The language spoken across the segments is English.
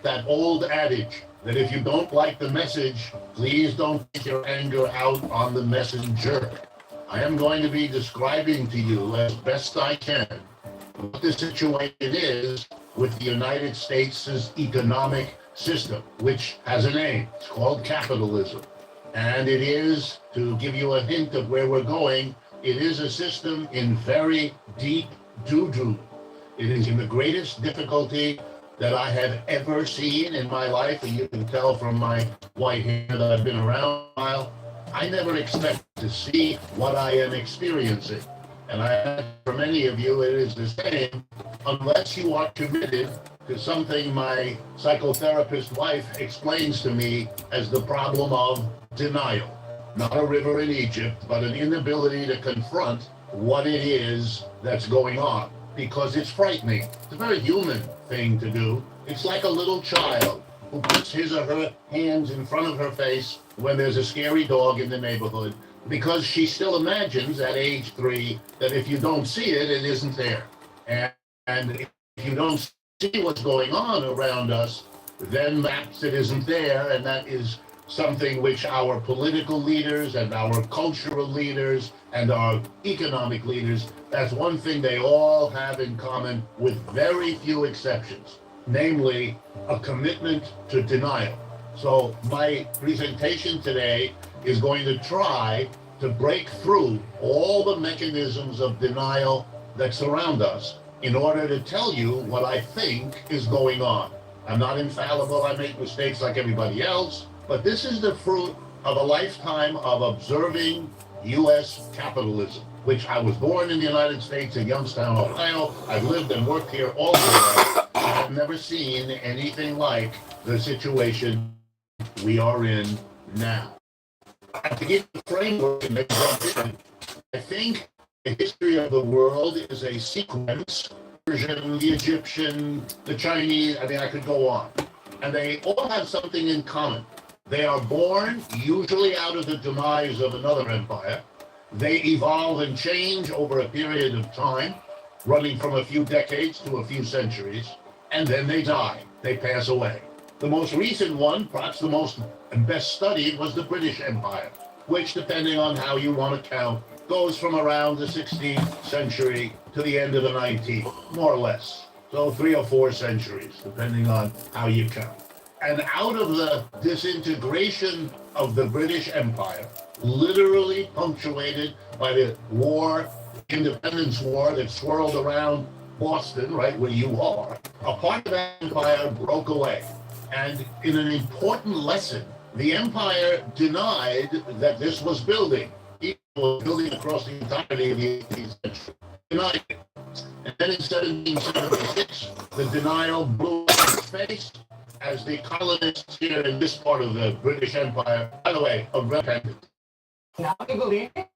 that old adage that if you don't like the message, please don't take your anger out on the messenger. I am going to be describing to you as best I can what the situation is with the United States' economic system, which has a name. It's called capitalism. And it is, to give you a hint of where we're going, it is a system in very deep doo-doo. It is in the greatest difficulty that I have ever seen in my life, and you can tell from my white hair that I've been around a while. I never expect to see what I am experiencing. And for many of you, it is the same, unless you are committed to something my psychotherapist wife explains to me as the problem of denial. Not a river in Egypt, but an inability to confront what it is that's going on, because it's frightening. It's a very human thing to do. It's like a little child who puts his or her hands in front of her face when there's a scary dog in the neighborhood, because she still imagines at age 3 that if you don't see it, it isn't there. And if you don't see what's going on around us, then perhaps it isn't there, and that is something which our political leaders and our cultural leaders and our economic leaders, that's one thing they all have in common with very few exceptions, namely a commitment to denial. So my presentation today is going to try to break through all the mechanisms of denial that surround us in order to tell you what I think is going on. I'm not infallible, I make mistakes like everybody else, but this is the fruit of a lifetime of observing U.S. capitalism, which I was born in the United States in Youngstown, Ohio. I've lived and worked here all my life. I've never seen anything like the situation we are in now. To give the framework and then jump in, I think the history of the world is a sequence. Persian, the Egyptian, the Chinese, I mean, I could go on. And they all have something in common. They are born usually out of the demise of another empire. They evolve and change over a period of time, running from a few decades to a few centuries, and then they die. They pass away. The most recent one, perhaps the most and best studied, was the British Empire, which, depending on how you want to count, goes from around the 16th century to the end of the 19th, more or less. So 3 or 4 centuries, depending on how you count. And out of the disintegration of the British Empire, literally punctuated by the war, independence war that swirled around Boston, right where you are, a part of that empire broke away. And in an important lesson, the empire denied that this was building. It was building across the entirety of the 18th century. Denied it. And then in 1776, the denial blew up its face as the colonists here in this part of the British Empire, by the way, of independence. Now you believe it?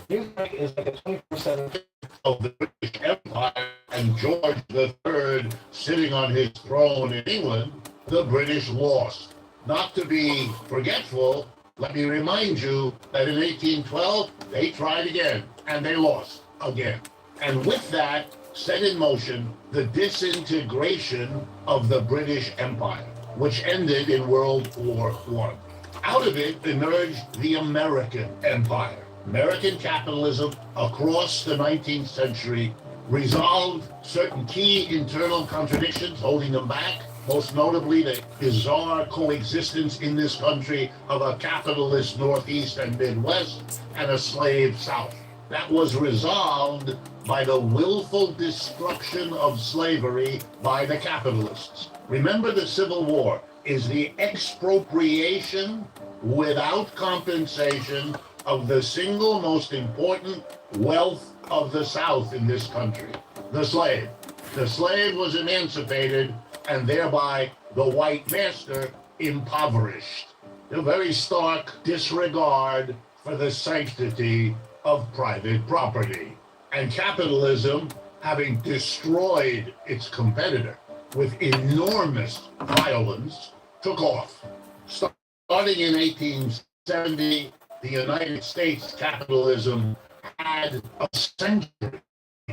Music is like a 20% of the British Empire, and George III sitting on his throne in England, the British lost. Not to be forgetful, let me remind you that in 1812, they tried again, and they lost again. And with that, set in motion the disintegration of the British Empire, which ended in World War I. Out of it emerged the American Empire. American capitalism across the 19th century resolved certain key internal contradictions, holding them back, most notably the bizarre coexistence in this country of a capitalist Northeast and Midwest and a slave South. That was resolved by the willful destruction of slavery by the capitalists. Remember, the Civil War is the expropriation without compensation of the single most important wealth of the South in this country, the slave. The slave was emancipated and thereby the white master impoverished. A very stark disregard for the sanctity of private property. And capitalism, having destroyed its competitor with enormous violence, took off. Starting in 1870, the United States capitalism had a century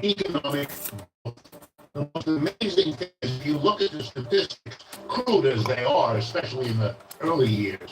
economic growth. The most amazing thing is, if you look at the statistics crude as they are, especially in the early years,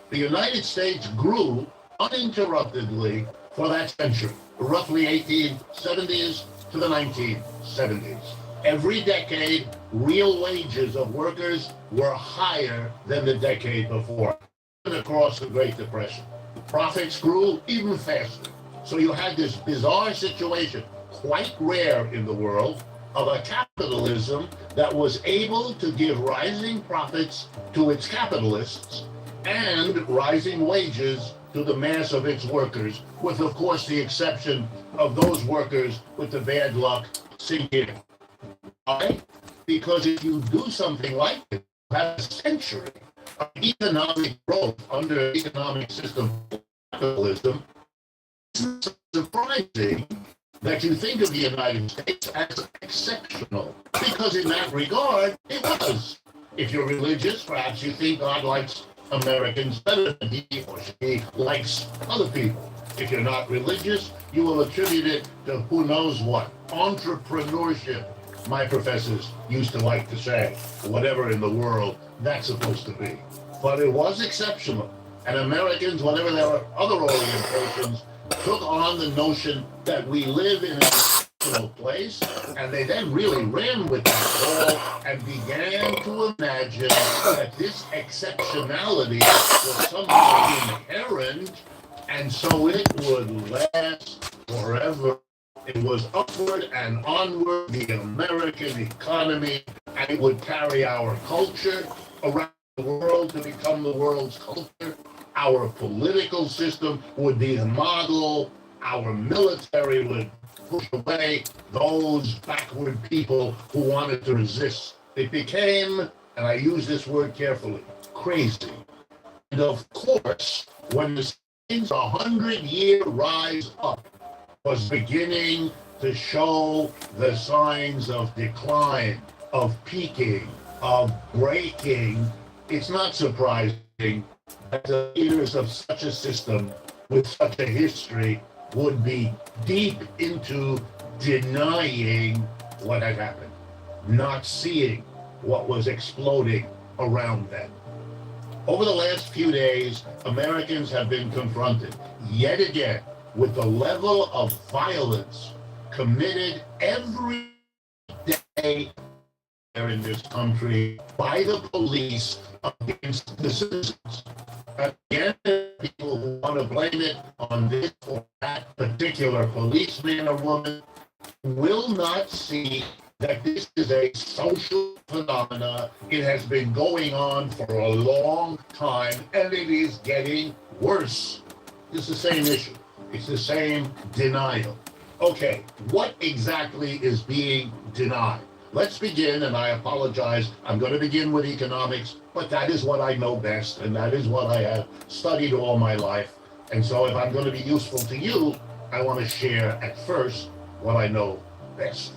the United States grew uninterruptedly for that century, roughly 1870s to the 1970s. Every decade, real wages of workers were higher than the decade before, even across the Great Depression. Profits grew even faster. So you had this bizarre situation, quite rare in the world, of a capitalism that was able to give rising profits to its capitalists and rising wages to the mass of its workers, with, of course, the exception of those workers with the bad luck sinking in. Why? Because if you do something like this, you have a century of economic growth under economic system capitalism. It's surprising that you think of the United States as exceptional, because in that regard, it was. If you're religious, perhaps you think God likes Americans better than he or she likes other people. If you're not religious, you will attribute it to who knows what. Entrepreneurship, my professors used to like to say, whatever in the world that's supposed to be. But it was exceptional. And Americans, whatever their other orientations, took on the notion that we live in an exceptional place, and they then really ran with that all and began to imagine that this exceptionality was somehow inherent, and so it would last forever. It was upward and onward, the American economy, and it would carry our culture around the world to become the world's culture. Our political system would be the model. Our military would push away those backward people who wanted to resist. It became, and I use this word carefully, crazy. And of course, when the 100-year rise up was beginning to show the signs of decline, of peaking, of breaking, it's not surprising that the leaders of such a system with such a history would be deep into denying what had happened, not seeing what was exploding around them. Over the last few days, Americans have been confronted yet again with the level of violence committed every day in this country by the police against the citizens. Again, people who want to blame it on this or that particular policeman or woman will not see that this is a social phenomena. It has been going on for a long time, and it is getting worse. It's the same issue. It's the same denial. Okay, what exactly is being denied? Let's begin, and I apologize, I'm going to begin with economics, but that is what I know best, and that is what I have studied all my life. And so if I'm going to be useful to you, I want to share at first what I know best.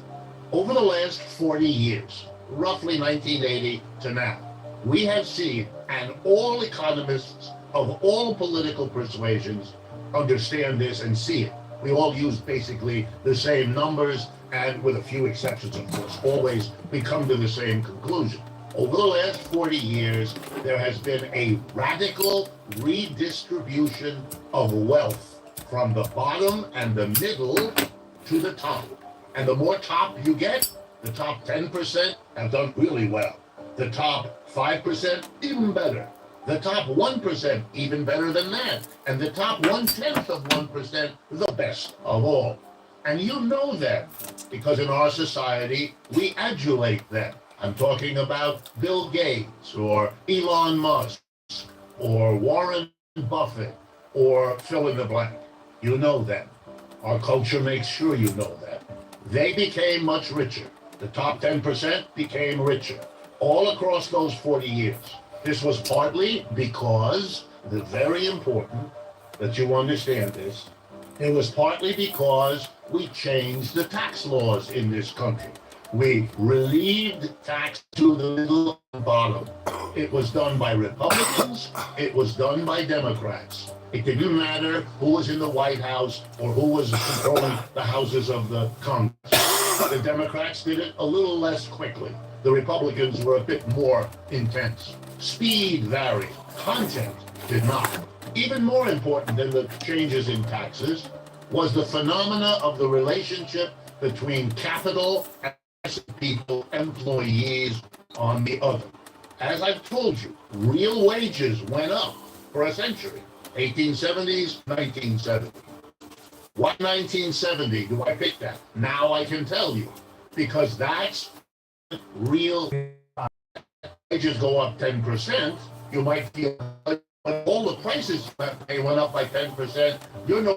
Over the last 40 years, roughly 1980 to now, we have seen, and all economists of all political persuasions understand this and see it. We all use basically the same numbers, and with a few exceptions, of course, always we come to the same conclusion. Over the last 40 years, there has been a radical redistribution of wealth from the bottom and the middle to the top. And the more top you get, the top 10% have done really well. The top 5%, even better. The top 1%, even better than that. And the top 1/10 of 1%, the best of all. And you know that, because in our society, we adulate them. I'm talking about Bill Gates, or Elon Musk, or Warren Buffett, or fill in the blank. You know them. Our culture makes sure you know that. They became much richer. The top 10% became richer all across those 40 years. This was partly because, very important that you understand this, it was partly because we changed the tax laws in this country. We relieved tax to the middle and bottom. It was done by Republicans, it was done by Democrats. It didn't matter who was in the White House or who was controlling the houses of the Congress. The Democrats did it a little less quickly. the Republicans were a bit more intense. Speed varied, content did not. Even more important than the changes in taxes was the phenomena of the relationship between capital and people, employees on the other. As I've told you, real wages went up for a century. 1870s, 1970. What 1970 do I pick that? Now I can tell you, because that's real. Wages go up 10%, you might feel like all the prices they went up by 10%, you're no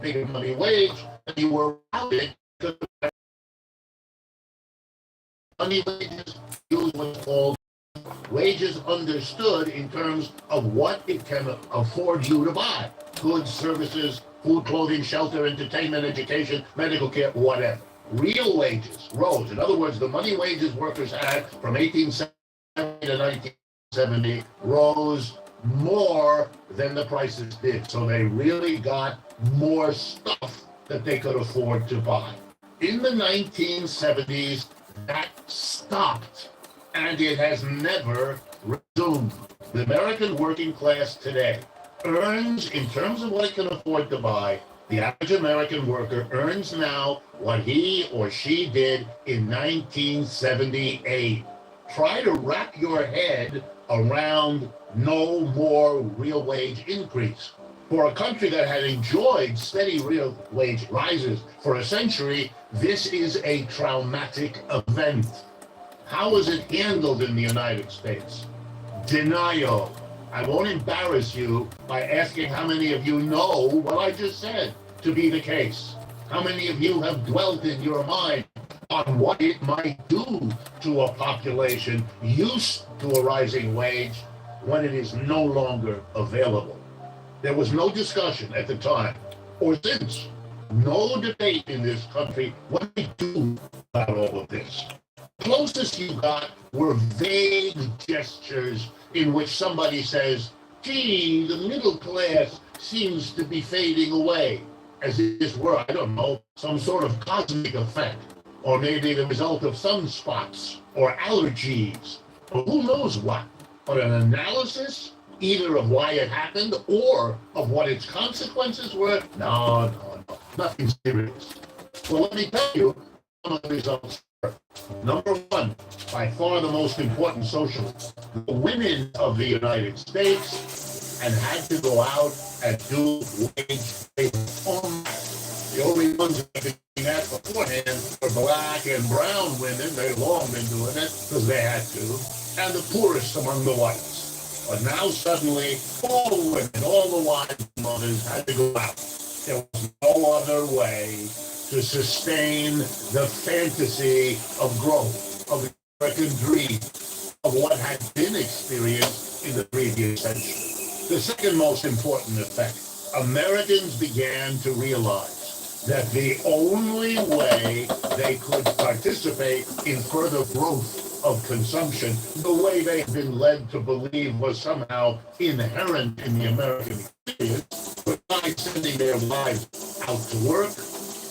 bigger money wage, and you were routed to money wages, use what's called wages understood in terms of what it can afford you to buy. Goods, services, food, clothing, shelter, entertainment, education, medical care, whatever. Real wages rose. In other words, the money wages workers had from 1870 to 1970 rose more than the prices did. So they really got more stuff that they could afford to buy. In the 1970s, that stopped, and it has never resumed. The American working class today earns, in terms of what it can afford to buy, the average American worker earns now what he or she did in 1978. Try to wrap your head around no more real wage increase. For a country that had enjoyed steady real wage rises for a century, this is a traumatic event. How is it handled in the United States? Denial. I won't embarrass you by asking how many of you know what I just said to be the case. How many of you have dwelt in your mind on what it might do to a population used to a rising wage when it is no longer available? There was no discussion at the time or since, no debate in this country what we do about all of this. Closest you got were vague gestures in which somebody says, gee, the middle class seems to be fading away, as if this were, I don't know, some sort of cosmic effect, or maybe the result of sunspots or allergies, or who knows what. But an analysis, either of why it happened or of what its consequences were, no, nothing serious. Well, let me tell you some of the results. Number one, by far the most important socialist, the women of the United States and had to go out and do wage-based homework. The only ones that had been doing that beforehand were black and brown women. They've long been doing it because they had to, and the poorest among the whites. But now suddenly, all the women, all the wives and mothers had to go out. There was no other way to sustain the fantasy of growth, of the American dream, of what had been experienced in the previous century. The second most important effect, Americans began to realize that the only way they could participate in further growth of consumption, the way they've been led to believe was somehow inherent in the American experience, besides sending their lives out to work,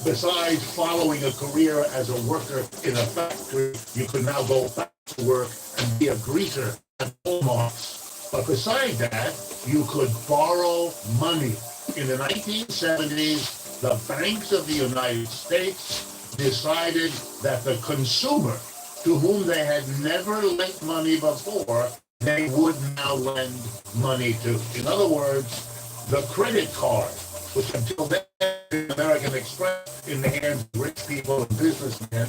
besides following a career as a worker in a factory, you could now go back to work and be a greaser at Walmart's. But beside that, you could borrow money. In the 1970s, the banks of the United States decided that the consumer, to whom they had never lent money before, they would now lend money to. In other words, the credit card, which until then American Express in the hands of rich people and businessmen,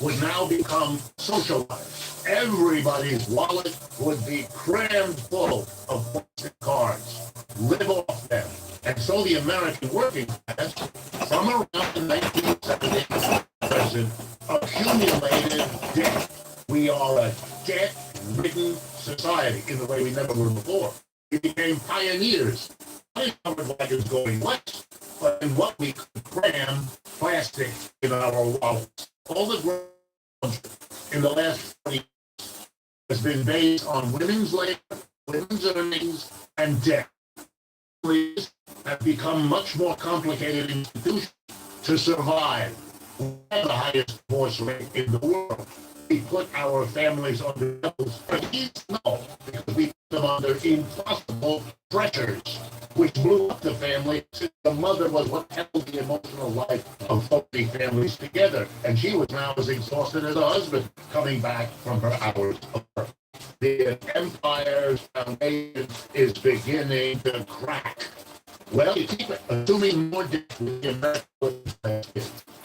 would now become socialized. Everybody's wallet would be crammed full of plastic cards. Live off them. And so the American working class, from around the 1970s to present, accumulated debt. We are a debt-ridden society in the way we never were before. We became pioneers. I covered wagons going west, but in what we could cram plastic in our wallets. All the growth in the last 40 years has been based on women's labor, women's earnings, and debt. Families have become much more complicated institutions to survive. We have the highest divorce rate in the world. We put our families under levels, but no, because we put them under impossible pressures, which blew up the family since the mother was what held the emotional life of 40 families together. And she was now as exhausted as her husband coming back from her hours of work. The empire's foundation is beginning to crack. Well, you keep assuming more debt with the American.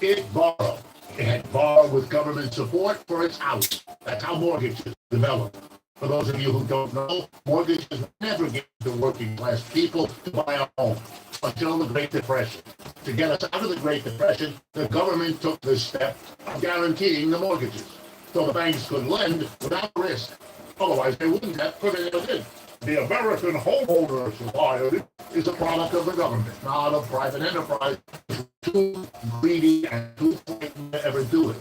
It borrowed. It had borrowed with government support for its house. That's how mortgages develop. For those of you who don't know, mortgages never get the working class people to buy a home until the Great Depression. To get us out of the Great Depression, the government took the step of guaranteeing the mortgages so the banks could lend without risk. Otherwise, they wouldn't have put it in. The American Homeowner Society is a product of the government, not of private enterprise. Too greedy and too frightened to ever do it.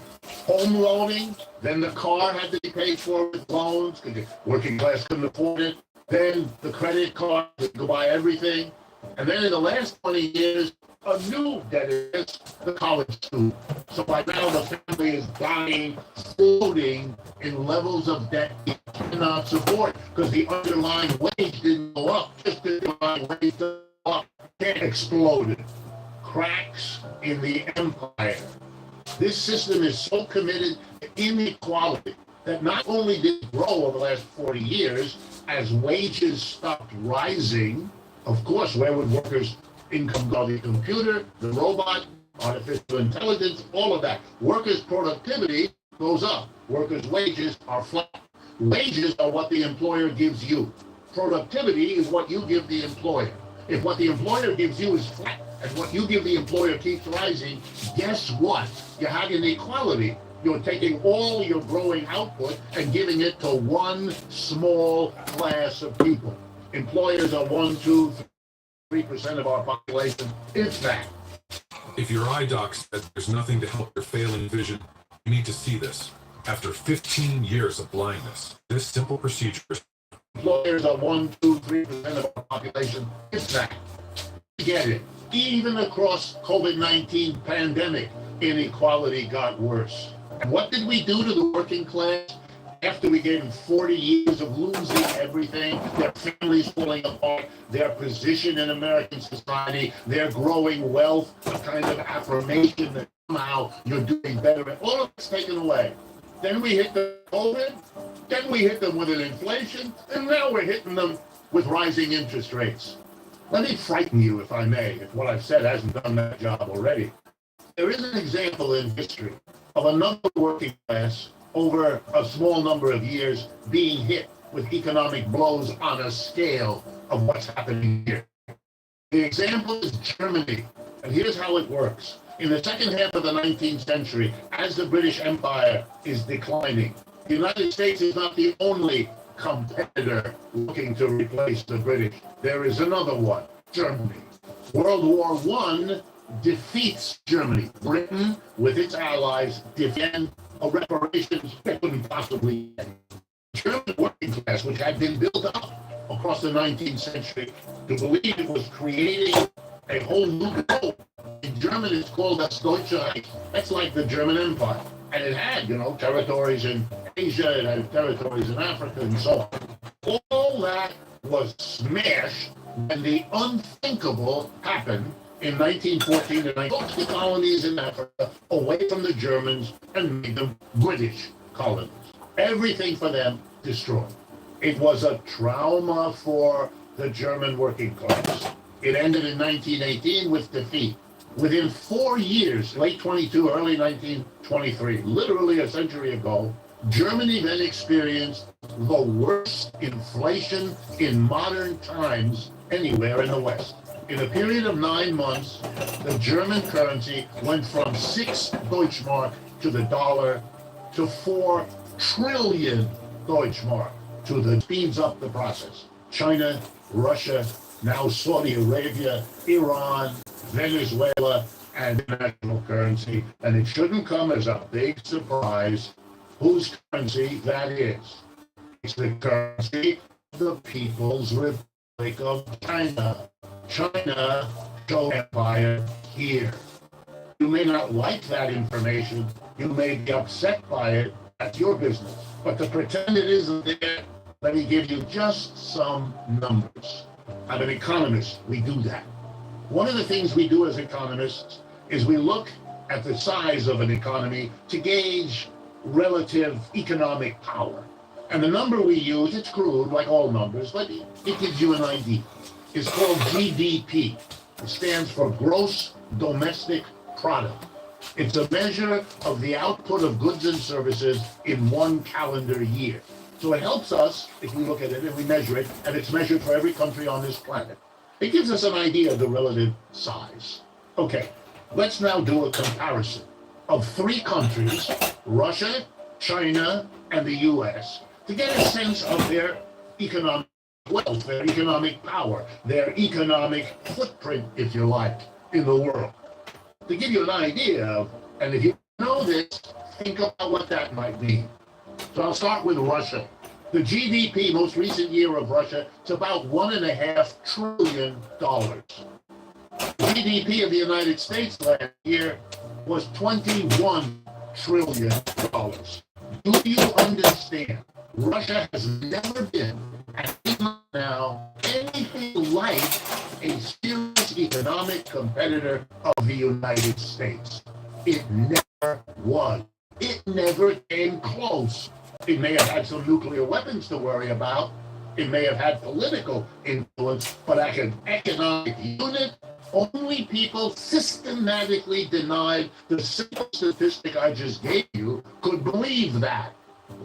Home loaning, then the car had to be paid for with loans because the working class couldn't afford it. Then the credit card to buy everything. And then in the last 20 years, a new debt is the college student. So by now the family is dying, floating in levels of debt it cannot support because the underlying wage didn't go up. Just the underlying wage didn't go up. It exploded. Cracks in the empire. This system is so committed to inequality that not only did it grow over the last 40 years, as wages stopped rising, of course, where would workers' income go? The computer, the robot, artificial intelligence, all of that. Workers' productivity goes up. Workers' wages are flat. Wages are what the employer gives you. Productivity is what you give the employer. If what the employer gives you is flat, and what you give the employer keeps rising, guess what? You have inequality. You're taking all your growing output and giving it to one small class of people. Employers are 1, 2, 3% of our population. It's that. If your eye doc said there's nothing to help your failing vision, you need to see this. After 15 years of blindness, this simple procedure. Employers are 1, 2, 3% of our population. It's that. Get it. Even across COVID-19 pandemic, inequality got worse. And what did we do to the working class after we gave them 40 years of losing everything, their families falling apart, their position in American society, their growing wealth, a kind of affirmation that somehow you're doing better, and all of it's taken away. Then we hit the COVID, then we hit them with an inflation, and now we're hitting them with rising interest rates. Let me frighten you, if I may, if what I've said hasn't done that job already. There is an example in history of another working class over a small number of years being hit with economic blows on a scale of what's happening here. The example is Germany, and here's how it works. In the second half of the 19th century, as the British Empire is declining, the United States is not the only competitor looking to replace the British. There is another one, Germany. World War I defeats Germany. Britain, with its allies, defend a reparations they couldn't possibly get. German working class, which had been built up across the 19th century to believe it was creating a whole new globe. In German, it's called das Deutsche Reich. That's like the German Empire. And it had, territories in Asia, it had territories in Africa, and so on. All that was smashed when the unthinkable happened in 1914, and I took the colonies in Africa away from the Germans and made them British colonies. Everything for them destroyed. It was a trauma for the German working class. It ended in 1918 with defeat. Within 4 years, late 22, early 1923, literally a century ago, Germany then experienced the worst inflation in modern times anywhere in the West. In a period of 9 months, the German currency went from 6 Deutschmark to the dollar to 4 trillion Deutschmark to the speeds up the process. China, Russia, now Saudi Arabia, Iran, Venezuela, and national currency. And it shouldn't come as a big surprise whose currency that is. It's the currency of the People's Republic of China. China, show empire here. You may not like that information. You may be upset by it. That's your business. But to pretend it isn't there, let me give you just some numbers. I'm an economist. We do that. One of the things we do as economists is we look at the size of an economy to gauge relative economic power. And the number we use, it's crude, like all numbers, but it gives you an idea. It's called GDP. It stands for Gross Domestic Product. It's a measure of the output of goods and services in one calendar year. So it helps us, if we look at it and we measure it, and it's measured for every country on this planet. It gives us an idea of the relative size. Okay, let's now do a comparison of three countries, Russia, China, and the US, to get a sense of their economic wealth, their economic power, their economic footprint, if you like, in the world. To give you an idea of, and if you know this, think about what that might mean. So I'll start with Russia. The GDP, most recent year of Russia, is about $1.5 trillion. The GDP of the United States last year was $21 trillion. Do you understand? Russia has never been, and even now, anything like a serious economic competitor of the United States. It never was. It never came close. It may have had some nuclear weapons to worry about. It may have had political influence, but as an economic unit, only people systematically denied the simple statistic I just gave you could believe that.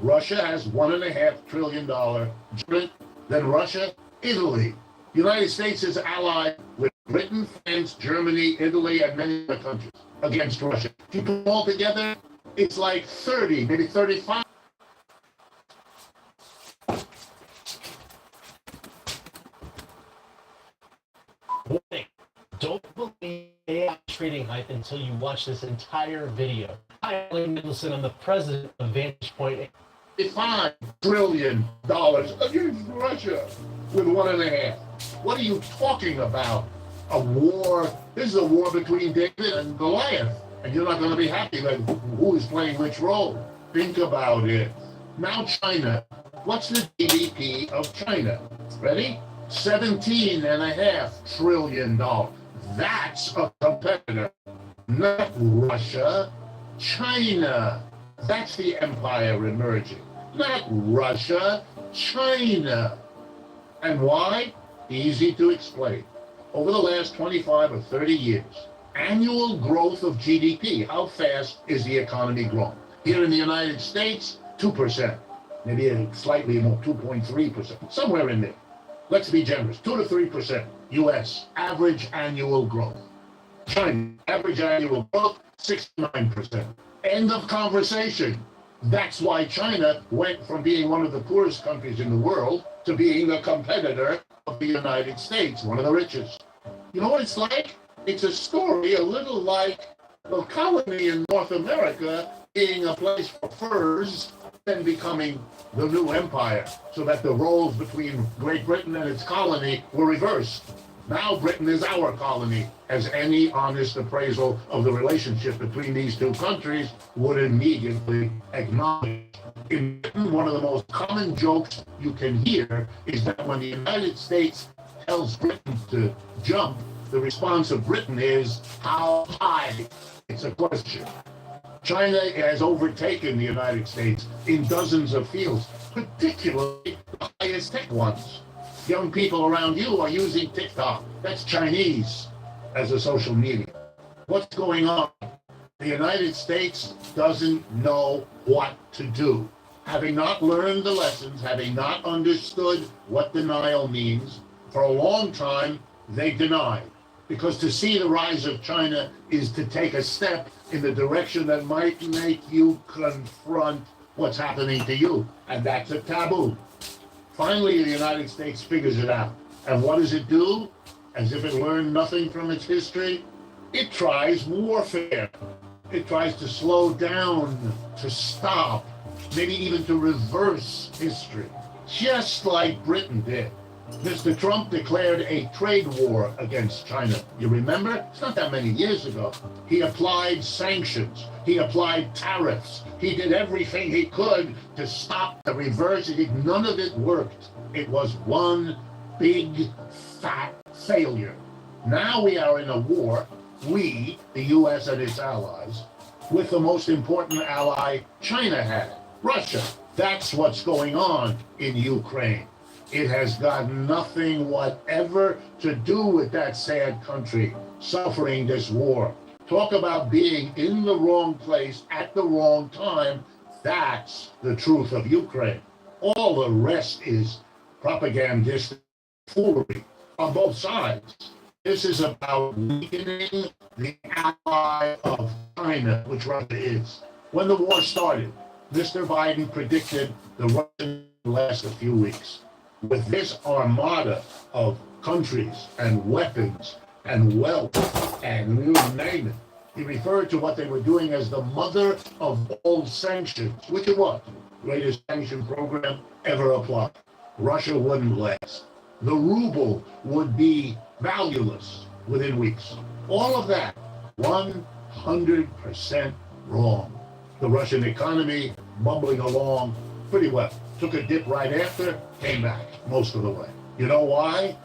Russia has $1.5 trillion budget. Then Russia, Italy. The United States is allied with Britain, France, Germany, Italy, and many other countries against Russia. If you put them all together, it's like 30, maybe 35. Warning. Don't believe AI trading hype until you watch this entire video. Hi, I'm Nicholson. I'm the president of Vantage Point. $5 trillion against Russia with 1.5. What are you talking about? A war? This is a war between David and Goliath. And you're not going to be happy that who is playing which role. Think about it. Now China. What's the GDP of China? Ready? $17.5 trillion. That's a competitor. Not Russia. China. That's the empire emerging. Not Russia. China. And why? Easy to explain. Over the last 25 or 30 years, annual growth of GDP, how fast is the economy growing? Here in the United States, 2%, maybe slightly more, 2.3%, somewhere in there. Let's be generous, 2 to 3%, US, average annual growth. China, average annual growth, 6 to 9%. End of conversation. That's why China went from being one of the poorest countries in the world to being a competitor of the United States, one of the richest. You know what it's like? It's a story a little like the colony in North America being a place for furs, then becoming the new empire, so that the roles between Great Britain and its colony were reversed. Now Britain is our colony, as any honest appraisal of the relationship between these two countries would immediately acknowledge. In Britain, one of the most common jokes you can hear is that when the United States tells Britain to jump, the response of Britain is, how high? It's a question. China has overtaken the United States in dozens of fields, particularly the highest tech ones. Young people around you are using TikTok. That's Chinese as a social media. What's going on? The United States doesn't know what to do. Having not learned the lessons, having not understood what denial means, for a long time, they denied. Because to see the rise of China is to take a step in the direction that might make you confront what's happening to you. And that's a taboo. Finally, the United States figures it out. And what does it do? As if it learned nothing from its history? It tries warfare. It tries to slow down, to stop, maybe even to reverse history, just like Britain did. Mr. Trump declared a trade war against China. You remember? It's not that many years ago. He applied sanctions. He applied tariffs. He did everything he could to stop the reverse. None of it worked. It was one big, fat failure. Now we are in a war, we, the U.S. and its allies, with the most important ally China had, Russia. That's what's going on in Ukraine. It has got nothing whatever to do with that sad country suffering this war. Talk about being in the wrong place at the wrong time. That's the truth of Ukraine. All the rest is propagandistic foolery on both sides. This is about weakening the ally of China, which Russia is. When the war started, Mr. Biden predicted the Russian would last a few weeks. With this armada of countries and weapons and wealth and you name it, he referred to what they were doing as the mother of all sanctions, which it was, greatest sanction program ever applied. Russia wouldn't last. The ruble would be valueless within weeks. All of that, 100% wrong. The Russian economy bumbling along pretty well. Took a dip right after, came back most of the way. You know why?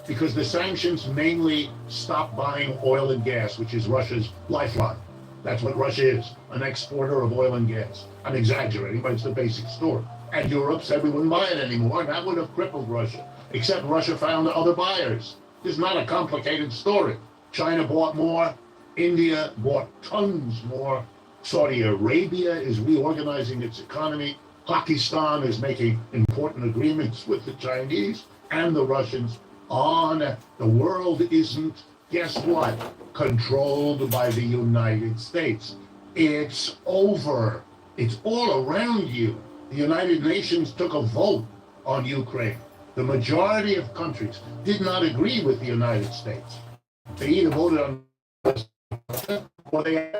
Because the sanctions mainly stopped buying oil and gas, which is Russia's lifeline. That's what Russia is, an exporter of oil and gas. I'm exaggerating, but it's the basic story. And Europe said we wouldn't buy it anymore, and that would have crippled Russia. Except Russia found other buyers. This is not a complicated story. China bought more, India bought tons more, Saudi Arabia is reorganizing its economy, Pakistan is making important agreements with the Chinese and the Russians. The world isn't, guess what, controlled by the United States. It's over. It's all around you. The United Nations took a vote on Ukraine. The majority of countries did not agree with the United States. They either voted on or they.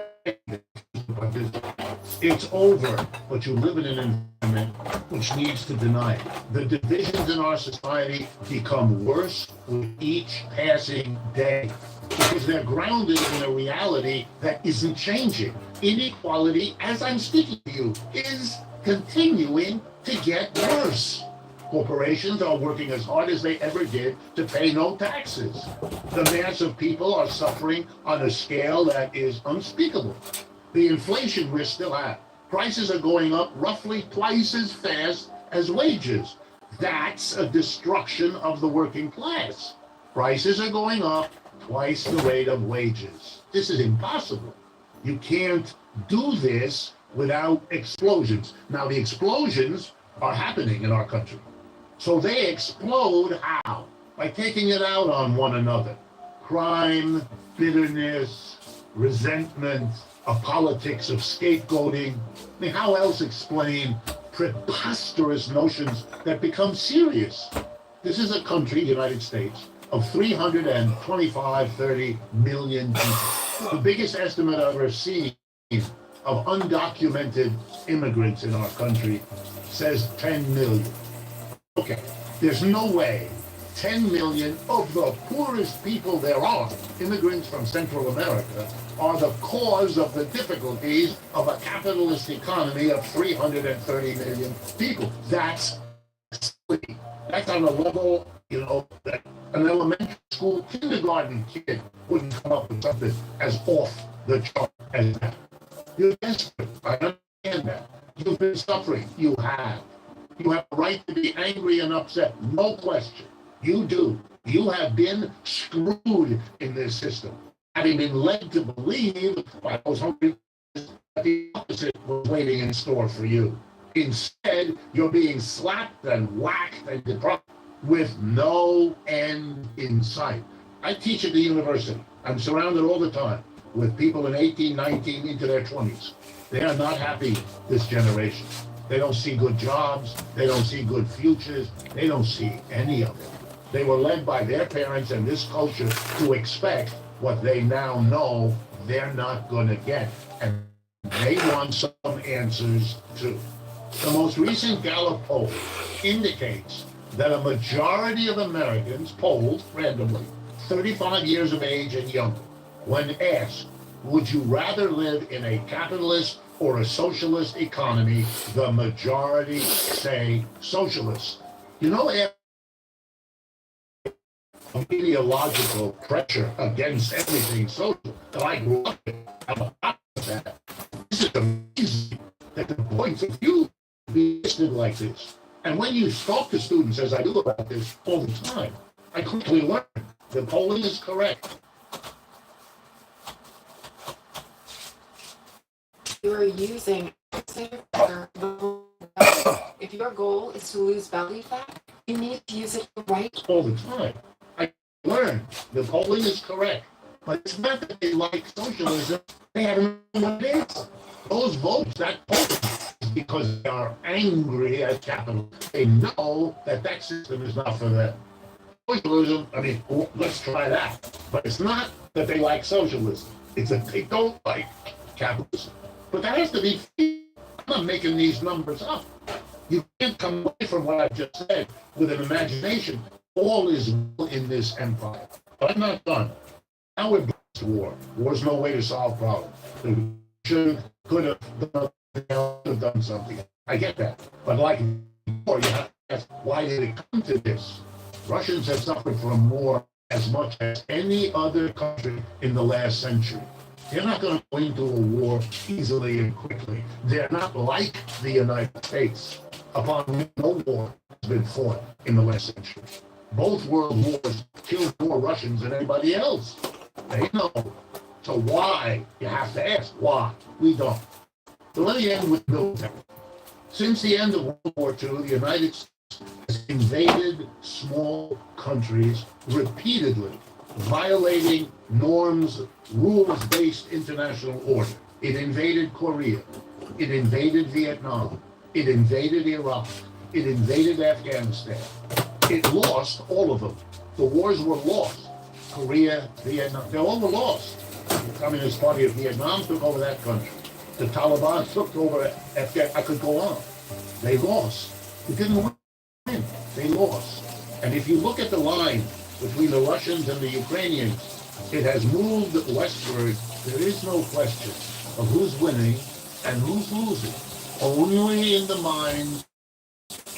It's over, but you live in an environment which needs to deny it. The divisions in our society become worse with each passing day because they're grounded in a reality that isn't changing. Inequality, as I'm speaking to you, is continuing to get worse. Corporations are working as hard as they ever did to pay no taxes. The mass of people are suffering on a scale that is unspeakable. The inflation we're still at. Prices are going up roughly twice as fast as wages. That's a destruction of the working class. Prices are going up twice the rate of wages. This is impossible. You can't do this without explosions. Now, the explosions are happening in our country. So they explode how? By taking it out on one another. Crime, bitterness, resentment, a politics of scapegoating. I mean, how else explain preposterous notions that become serious? This is a country, United States, of 30 million people. The biggest estimate I've ever seen of undocumented immigrants in our country says 10 million. Okay, there's no way 10 million of the poorest people there are, immigrants from Central America, are the cause of the difficulties of a capitalist economy of 330 million people. That's silly. That's on a level, that an elementary school kindergarten kid wouldn't come up with something as off the chart as that. You're desperate. I understand that. You've been suffering. You have. You have a right to be angry and upset. No question. You do. You have been screwed in this system, having been led to believe by those hungry that the opposite was waiting in store for you. Instead, you're being slapped and whacked and deprived with no end in sight. I teach at the university. I'm surrounded all the time with people in 18, 19, into their 20s. They are not happy, this generation. They don't see good jobs. They don't see good futures. They don't see any of it. They were led by their parents and this culture to expect what they now know they're not going to get. And they want some answers too. The most recent Gallup poll indicates that a majority of Americans polled randomly, 35 years of age and younger, when asked, would you rather live in a capitalist or a socialist economy, the majority say socialist. You know, ideological pressure against everything social that I grew up with. I'm a part of that. This is amazing that the points of view be listed like this. And when you talk to students, as I do about this all the time, I quickly learn the polling is correct. You're using if your goal is to lose belly fat, you need to use it right all the time. I learn the polling is correct. But it's not that they like socialism, they haven't known what it is. Those votes, that polling, is because they are angry at capital. They know that that system is not for them. Socialism, I mean, let's try that. But it's not that they like socialism. It's that they don't like capitalism. But that has to be free. I'm not making these numbers up. You can't come away from what I just said with an imagination. All is well in this empire. But I'm not done. Now we're back to war. War's no way to solve problems. We should, could have done something. I get that. But like war, you have to ask, why did it come to this? Russians have suffered from war as much as any other country in the last century. They're not going to go into a war easily and quickly. They're not like the United States, upon whom no war has been fought in the last century. Both world wars killed more Russians than anybody else. They know. So why? You have to ask why. We don't. So let me end with military. Since the end of World War II, the United States has invaded small countries repeatedly, violating norms, rules-based international order. It invaded Korea. It invaded Vietnam. It invaded Iraq. It invaded Afghanistan. It lost all of them. The wars were lost. Korea, Vietnam, they all were lost. The Communist Party of Vietnam took over that country. The Taliban took over Afghanistan. I could go on. They lost. It didn't win. They lost. And if you look at the line between the Russians and the Ukrainians, it has moved westward. There is no question of who's winning and who's losing. Only in the minds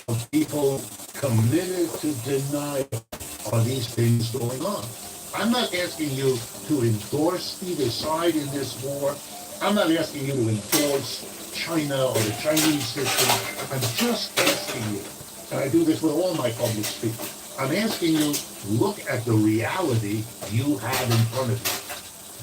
of people committed to deny are these things going on. I'm not asking you to endorse either side in this war. I'm not asking you to endorse China or the Chinese system. I'm just asking you, and I do this with all my public speaking, I'm asking you, look at the reality you have in front of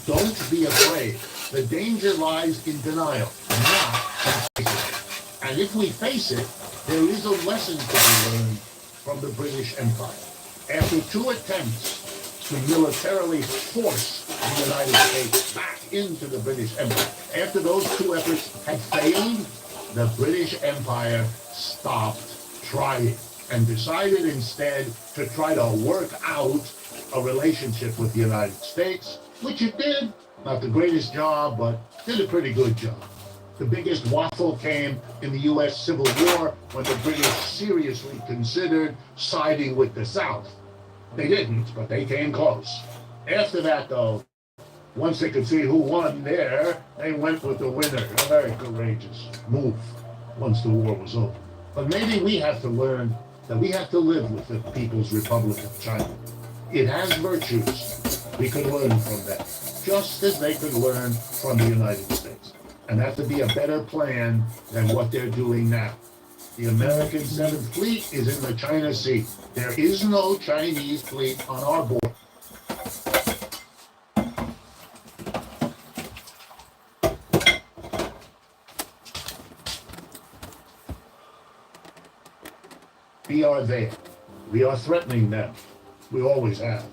you. Don't be afraid. The danger lies in denial, not in facing it. And if we face it, there is a lesson to be learned from the British Empire. After 2 attempts to militarily force the United States back into the British Empire, after those 2 efforts had failed, the British Empire stopped trying and decided instead to try to work out a relationship with the United States, which it did. Not the greatest job, but did a pretty good job. The biggest waffle came in the U.S. Civil War when the British seriously considered siding with the South. They didn't, but they came close. After that, though, once they could see who won there, they went with the winner. A very courageous move once the war was over. But maybe we have to learn that we have to live with the People's Republic of China. It has virtues. We could learn from that, just as they could learn from the United States. And that to be a better plan than what they're doing now. The American 7th Fleet is in the China Sea. There is no Chinese fleet on our border. We are there. We are threatening them. We always have.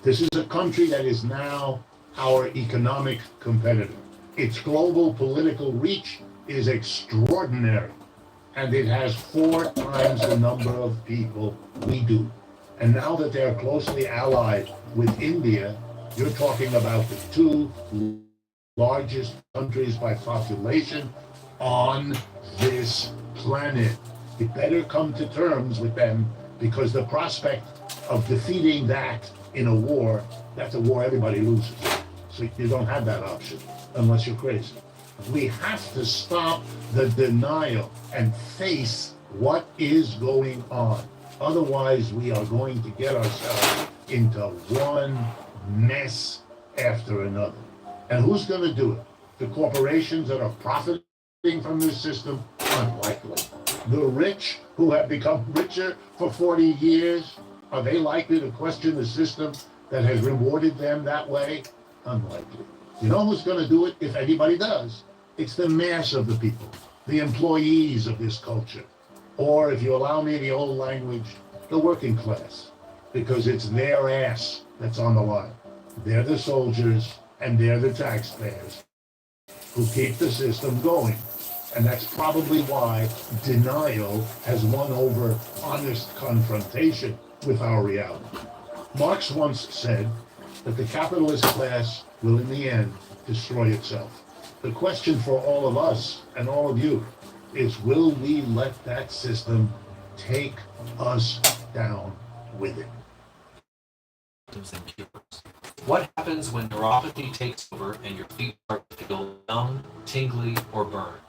This is a country that is now our economic competitor. Its global political reach is extraordinary, and it has 4 times the number of people we do. And now that they're closely allied with India, you're talking about the 2 largest countries by population on this planet. You better come to terms with them because the prospect of defeating that in a war, that's a war everybody loses. So you don't have that option unless you're crazy. We have to stop the denial and face what is going on. Otherwise, we are going to get ourselves into one mess after another. And who's going to do it? The corporations that are profiting from this system? Unlikely. The rich who have become richer for 40 years, are they likely to question the system that has rewarded them that way? Unlikely. You know who's going to do it if anybody does? It's the mass of the people, the employees of this culture. Or, if you allow me the old language, the working class. Because it's their ass that's on the line. They're the soldiers and they're the taxpayers who keep the system going. And that's probably why denial has won over honest confrontation with our reality. Marx once said that the capitalist class will in the end destroy itself. The question for all of us and all of you is, will we let that system take us down with it? And cures. What happens when neuropathy takes over and your feet start to feel numb, tingly, or burned?